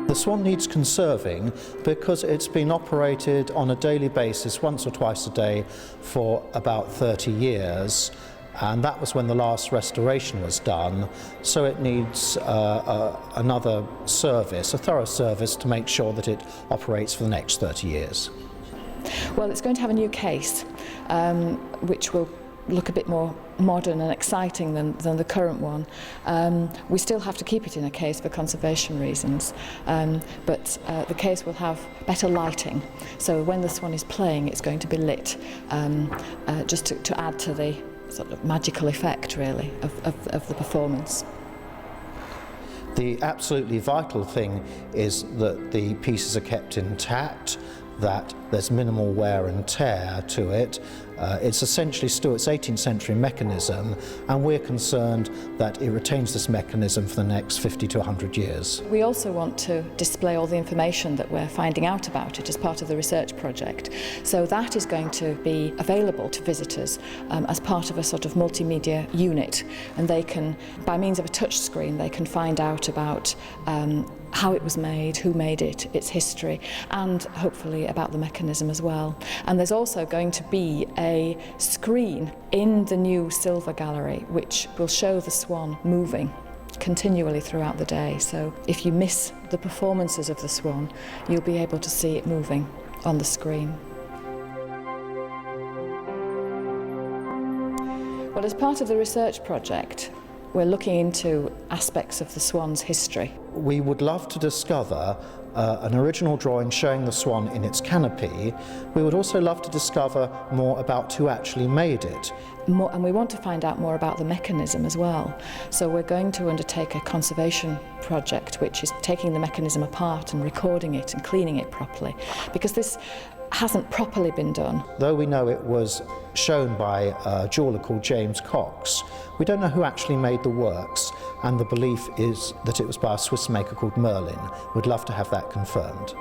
The swan needs conserving because it's been operated on a daily basis once or twice a day for about 30 years, and that was when the last restoration was done, so it needs another service, a thorough service, to make sure that it operates for the next 30 years. Well, it's going to have a new case, which will look a bit more modern and exciting than the current one. We still have to keep it in a case for conservation reasons, but the case will have better lighting, so when the swan is playing it's going to be lit, just to add to the sort of magical effect really of the performance. The absolutely vital thing is that the pieces are kept intact, that there's minimal wear and tear to it. It's essentially Stuart's 18th century mechanism, and we're concerned that it retains this mechanism for the next 50 to 100 years. We also want to display all the information that we're finding out about it as part of the research project. So that is going to be available to visitors as part of a sort of multimedia unit, and they can, by means of a touch screen, they can find out about how it was made, who made it, its history, and hopefully about the mechanism as well. And there's also going to be a screen in the new Silver Gallery which will show the swan moving continually throughout the day. So if you miss the performances of the swan, you'll be able to see it moving on the screen. Well, as part of the research project, we're looking into aspects of the swan's history. We would love to discover an original drawing showing the swan in its canopy. We would also love to discover more about who actually made it. And we want to find out more about the mechanism as well. So we're going to undertake a conservation project which is taking the mechanism apart and recording it and cleaning it properly, because this hasn't properly been done. Though we know it was shown by a jeweller called James Cox, we don't know who actually made the works, and the belief is that it was by a Swiss maker called Merlin. We'd love to have that confirmed.